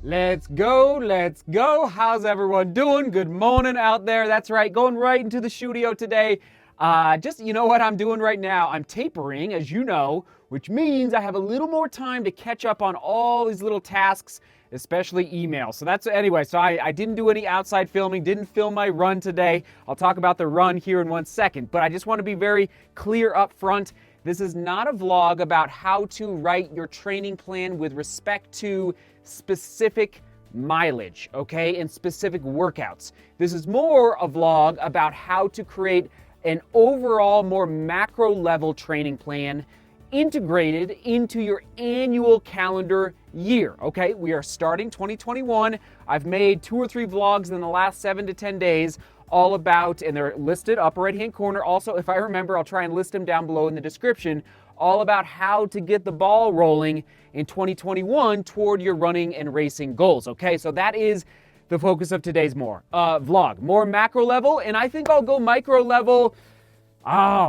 Let's go, let's go. How's everyone doing? Good morning out there. That's right, going right into the studio today. You know what I'm doing right now? I'm tapering, as you know, which means I have a little more time to catch up on all these little tasks, especially emails. So I didn't do any outside filming, didn't film my run today. I'll talk about the run here in 1 second, but I just want to be very clear up front. This is not a vlog about how to write your training plan with respect to specific mileage, okay, and specific workouts. This is more a vlog about how to create an overall, more macro level training plan integrated into your annual calendar year, okay? We are starting 2021. I've made 2 or 3 vlogs in the last 7 to 10 days all about, and they're listed upper right hand corner. Also, if I remember, I'll try and list them down below in the description, all about how to get the ball rolling in 2021 toward your running and racing goals, okay? So that is the focus of today's vlog. More macro level, and I think I'll go micro level.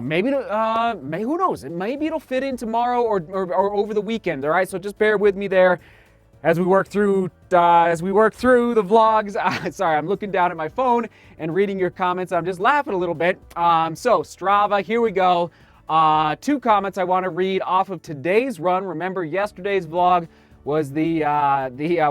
Maybe who knows? Maybe it'll fit in tomorrow or over the weekend. All right, so just bear with me there as we work through the vlogs. Sorry, I'm looking down at my phone and reading your comments. I'm just laughing a little bit. So Strava, here we go. 2 comments I want to read off of today's run. Remember, yesterday's vlog was the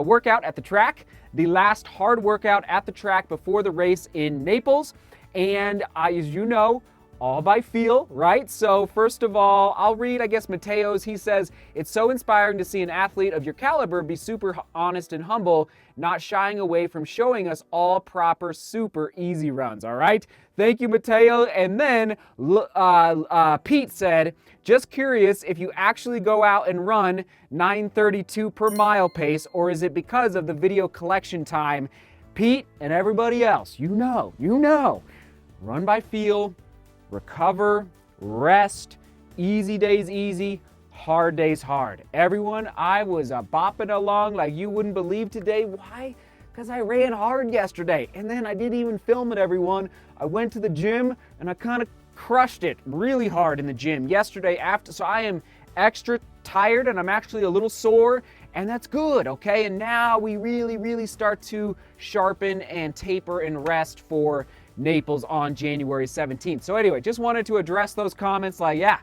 workout at the track, the last hard workout at the track before the race in Naples, and as you know, all by feel, right? So first of all, I'll read, I guess, Mateo's. He says, it's so inspiring to see an athlete of your caliber be super honest and humble, not shying away from showing us all proper, super easy runs, all right? Thank you, Mateo. And then Pete said, just curious if you actually go out and run 9:32 per mile pace, or is it because of the video collection time? Pete and everybody else, you know, run by feel, recover, rest, easy days easy, hard days hard. Everyone, I was bopping along like you wouldn't believe today. Why? Because I ran hard yesterday, and then I didn't even film it, everyone. I went to the gym, and I kind of crushed it really hard in the gym yesterday so I am extra tired, and I'm actually a little sore, and that's good, okay? And now we really start to sharpen and taper and rest for Naples on January 17th. So anyway, just wanted to address those comments like, yeah,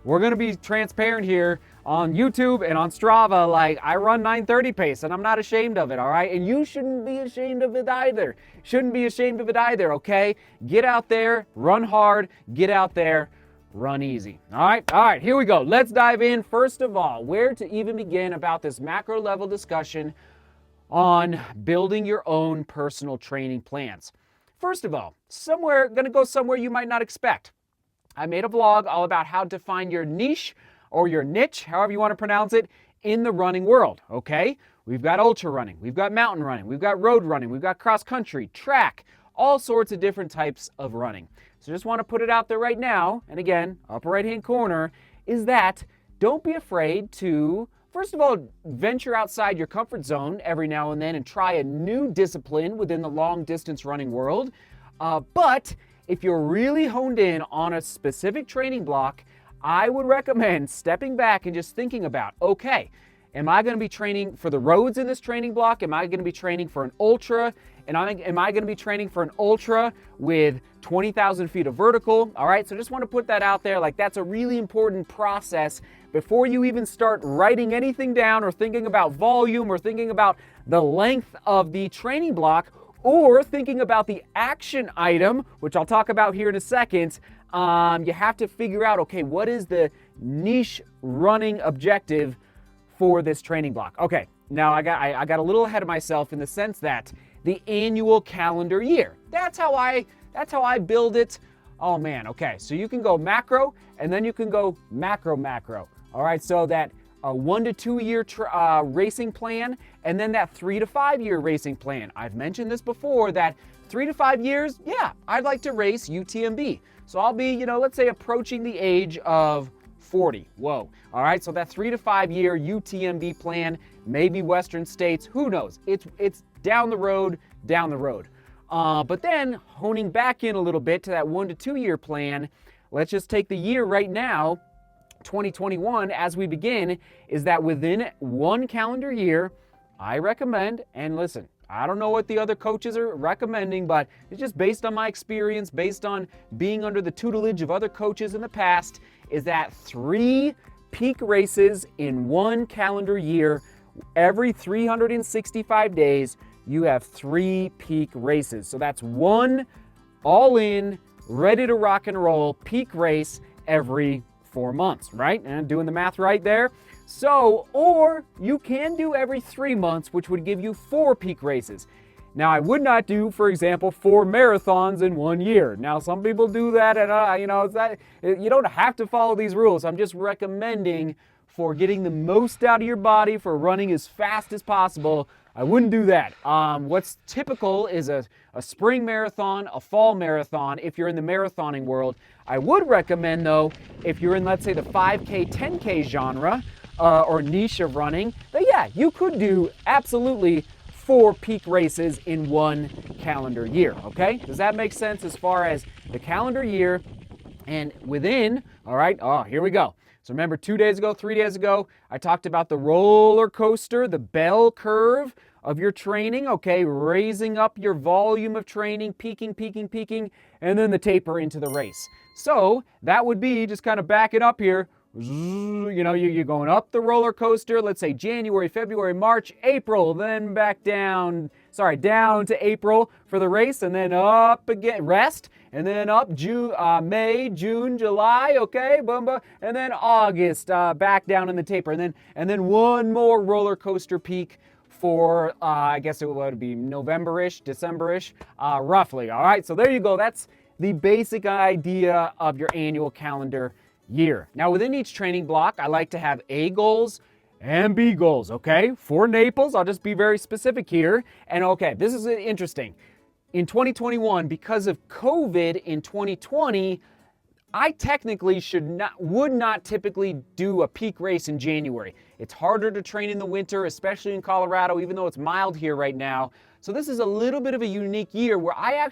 we're going to be transparent here on YouTube and on Strava. Like, I run 9:30 pace and I'm not ashamed of it, all right? And you shouldn't be ashamed of it either. Okay? Get out there, run hard, get out there, run easy. All right, here we go. Let's dive in. First of all, where to even begin about this macro level discussion on building your own personal training plans. First of all, gonna go somewhere you might not expect. I made a vlog all about how to find your niche or your niche, however you want to pronounce it, in the running world, okay? We've got ultra running, we've got mountain running, we've got road running, we've got cross country, track, all sorts of different types of running. So just want to put it out there right now, and again, upper right hand corner, is that don't be afraid to, first of all, venture outside your comfort zone every now and then and try a new discipline within the long distance running world. But if you're really honed in on a specific training block, I would recommend stepping back and just thinking about, okay, am I going to be training for the roads in this training block? Am I going to be training for an ultra? And am I going to be training for an ultra with 20,000 feet of vertical? All right, so just want to put that out there. Like, that's a really important process before you even start writing anything down or thinking about volume or thinking about the length of the training block or thinking about the action item, which I'll talk about here in a second. You have to figure out, okay, what is the niche running objective for this training block? Okay, now I got a little ahead of myself in the sense that the annual calendar year. That's how I build it. Oh man, okay. So you can go macro and then you can go macro. All right, so that a 1 to 2 year racing plan and then that 3 to 5 year racing plan. I've mentioned this before that 3 to 5 years, yeah, I'd like to race UTMB. So I'll be, let's say approaching the age of 40. Whoa. All right, so that 3 to 5 year UTMB plan, maybe Western states, who knows? It's down the road. But then honing back in a little bit to that 1 to 2 year plan, let's just take the year right now, 2021, as we begin, is that within one calendar year, I recommend, and listen, I don't know what the other coaches are recommending, but it's just based on my experience, based on being under the tutelage of other coaches in the past, is that 3 peak races in 1 calendar year. Every 365 days, you have 3 peak races. So that's 1 all in, ready to rock and roll peak race every 4 months, right? And doing the math right there. So, or you can do every 3 months, which would give you 4 peak races. Now, I would not do, for example, 4 marathons in 1 year. Now, some people do that, and you don't have to follow these rules. I'm just recommending for getting the most out of your body, for running as fast as possible. I wouldn't do that. What's typical is a spring marathon, a fall marathon, if you're in the marathoning world. I would recommend, though, if you're in, let's say, the 5K, 10K genre, or niche of running, that yeah, you could do absolutely 4 peak races in 1 calendar year, okay? Does that make sense as far as the calendar year and within, all right? Oh, here we go. So remember 2 days ago, 3 days ago, I talked about the roller coaster, the bell curve of your training, okay? Raising up your volume of training, peaking, and then the taper into the race. So that would be, just kind of backing up here, you're going up the roller coaster, let's say January, February, March, April, then back down to April for the race, and then up again, rest, and then up May, June, July, okay, boom, boom, and then August, back down in the taper, and then one more roller coaster peak for, I guess it would be November-ish, December-ish, roughly, all right? So there you go. That's the basic idea of your annual calendar year. Now, within each training block, I like to have A goals and B goals, okay? For Naples, I'll just be very specific here. And okay, this is interesting. In 2021, because of COVID in 2020, I technically would not typically do a peak race in January. It's harder to train in the winter, especially in Colorado, even though it's mild here right now. So this is a little bit of a unique year where I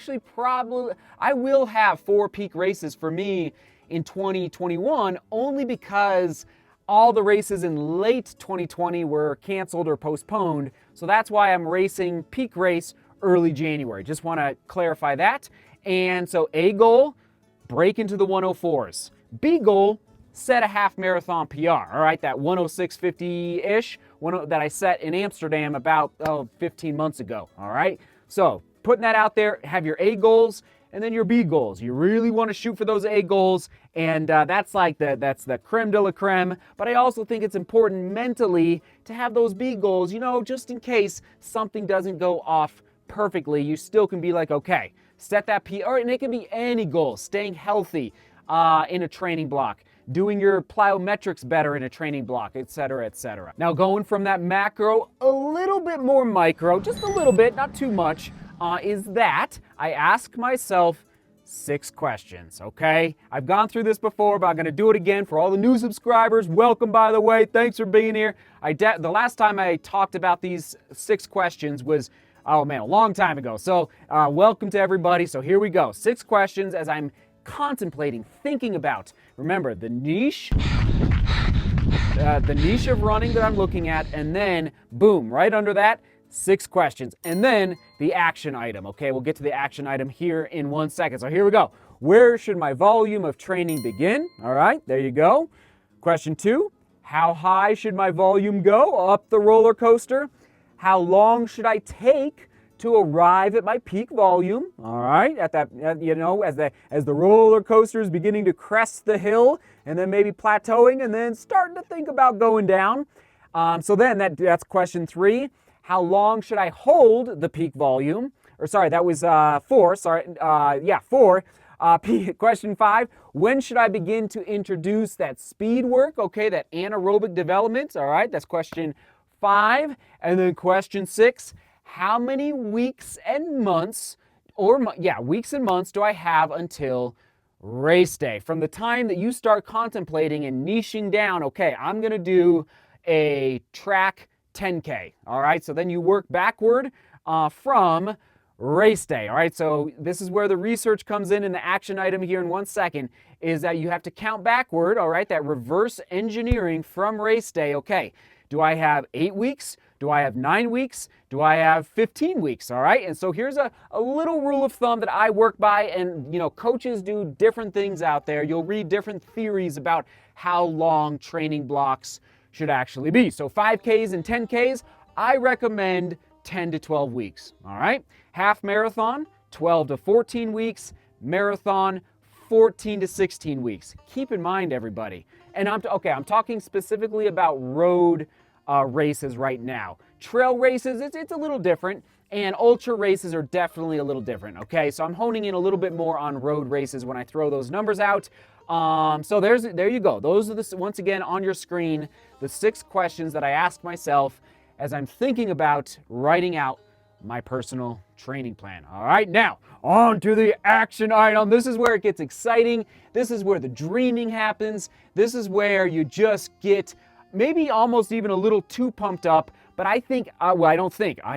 will have 4 peak races for me in 2021, only because all the races in late 2020 were canceled or postponed. So that's why I'm racing peak race early January. Just want to clarify that. And so A goal, break into the 104s. B goal, set a half marathon PR, all right? That 106.50-ish that I set in Amsterdam about 15 months ago, all right? So putting that out there, have your A goals, and then your B goals. You really want to shoot for those A goals, and that's the creme de la creme. But I also think it's important mentally to have those B goals, just in case something doesn't go off perfectly. You still can be like, okay, set that PR, and it can be any goal. Staying healthy in a training block, doing your plyometrics better in a training block, etc., etc. Now, going from that macro a little bit more micro, just a little bit, not too much, is that I ask myself 6 questions, okay? I've gone through this before, but I'm going to do it again for all the new subscribers. Welcome, by the way. Thanks for being here. The last time I talked about these 6 questions was, oh man, a long time ago. So welcome to everybody. So here we go. 6 questions as I'm contemplating, thinking about, remember, the niche of running that I'm looking at, and then boom, right under that, 6 questions, and then the action item. Okay, we'll get to the action item here in 1 second. So here we go. Where should my volume of training begin? All right, there you go. Question 2, how high should my volume go up the roller coaster? How long should I take to arrive at my peak volume? All right, as the roller coaster is beginning to crest the hill, and then maybe plateauing, and then starting to think about going down. So then that's question 3. How long should I hold the peak volume? Or sorry, that was 4. Sorry, 4. Question 5, when should I begin to introduce that speed work? Okay, that anaerobic development. All right, that's question 5. And then question 6, how many weeks and months do I have until race day? From the time that you start contemplating and niching down, okay, I'm going to do a track 10K, all right? So then you work backward from race day, all right? So this is where the research comes in the action item here in 1 second, is that you have to count backward, all right? That reverse engineering from race day, okay? Do I have 8 weeks, Do I have 9 weeks? Do I have 15 weeks? All right. And so here's a little rule of thumb that I work by. And, coaches do different things out there. You'll read different theories about how long training blocks should actually be. So 5Ks and 10Ks, I recommend 10 to 12 weeks. All right. Half marathon, 12 to 14 weeks. Marathon, 14 to 16 weeks. Keep in mind, everybody. And I'm talking specifically about road races right now. Trail races, it's a little different, and ultra races are definitely a little different, okay? So I'm honing in a little bit more on road races when I throw those numbers out. So there you go. Those are, once again, on your screen, the 6 questions that I ask myself as I'm thinking about writing out my personal training plan. All right, now on to the action item. This is where it gets exciting. This is where the dreaming happens. This is where you just get maybe almost even a little too pumped up, but I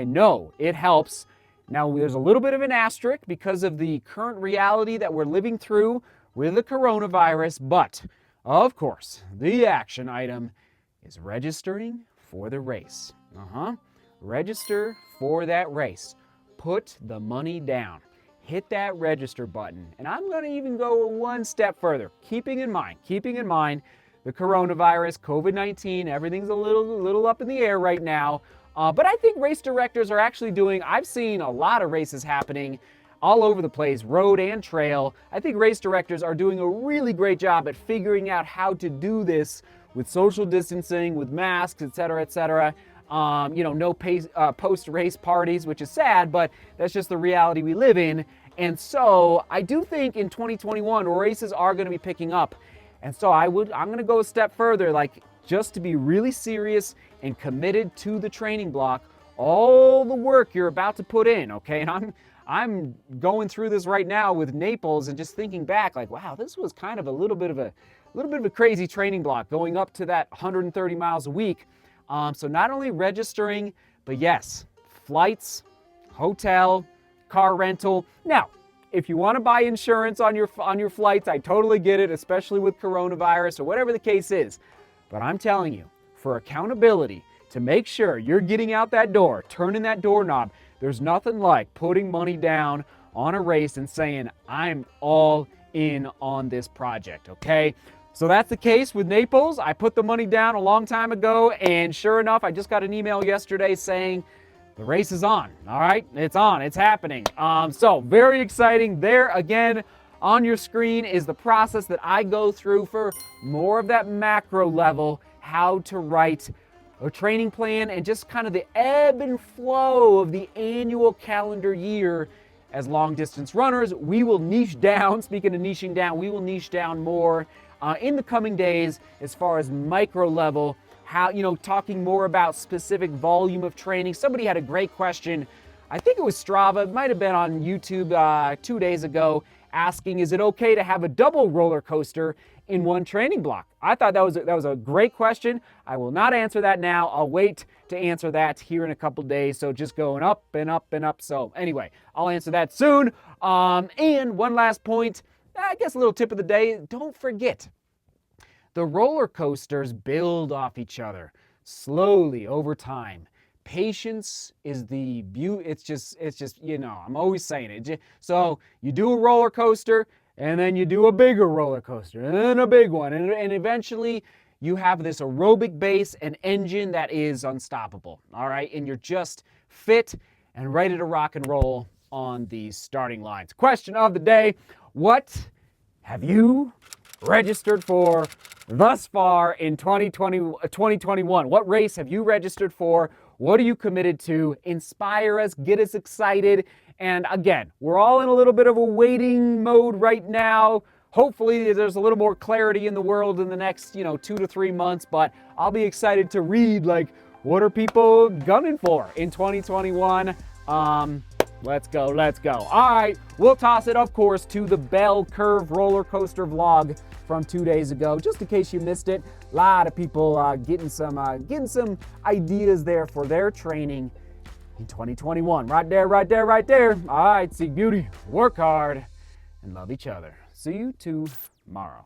know it helps. Now, there's a little bit of an asterisk because of the current reality that we're living through with the coronavirus, but of course, the action item is registering for the race. Register for that race. Put the money down. Hit that register button. And I'm going to even go one step further, keeping in mind the coronavirus, COVID-19, everything's a little up in the air right now. But I think race directors are actually I've seen a lot of races happening all over the place, road and trail. I think race directors are doing a really great job at figuring out how to do this with social distancing, with masks, et cetera, et cetera. No post-race parties, which is sad, but that's just the reality we live in. And so I do think in 2021, races are going to be picking up. And so I'm going to go a step further, just to be really serious and committed to the training block, all the work you're about to put in, okay? And I'm going through this right now with Naples and just thinking back, wow, this was kind of a little bit of a crazy training block, going up to that 130 miles a week. So not only registering, but yes, flights, hotel, car rental. Now, if you want to buy insurance on your flights, I totally get it, especially with coronavirus or whatever the case is. But I'm telling you, for accountability, to make sure you're getting out that door, turning that doorknob, there's nothing like putting money down on a race and saying, I'm all in on this project, okay? So that's the case with Naples. I put the money down a long time ago, and sure enough, I just got an email yesterday saying the race is on. All right, it's on, it's happening. So very exciting. There again on your screen is the process that I go through for more of that macro level, how to write a training plan and just kind of the ebb and flow of the annual calendar year. As long distance runners, we will niche down. Speaking of niching down, we will niche down more in the coming days as far as micro level, how, talking more about specific volume of training. Somebody had a great question. I think it was Strava. It might have been on YouTube 2 days ago, asking, is it okay to have a double roller coaster in one training block? I thought that was a great question. I will not answer that now. I'll wait to answer that here in a couple days. So just going up and up and up. So anyway, I'll answer that soon. And one last point, I guess a little tip of the day, don't forget, the roller coasters build off each other slowly over time. Patience is the beauty. It's just, I'm always saying it. So you do a roller coaster, and then you do a bigger roller coaster, and then a big one, and eventually you have this aerobic base and engine that is unstoppable, all right? And you're just fit and ready to rock and roll on these starting lines. Question of the day, what have you registered for thus far in 2021? What race have you registered for? What are you committed to? Inspire us, get us excited. And again, we're all in a little bit of a waiting mode right now. Hopefully there's a little more clarity in the world in the next, 2 to 3 months, but I'll be excited to read, what are people gunning for in 2021? Let's go. All right, we'll toss it, of course, to the bell curve roller coaster vlog from 2 days ago, just in case you missed it. A lot of people getting some ideas there for their training in 2021. Right there. All right, seek beauty, work hard, and love each other. See you tomorrow.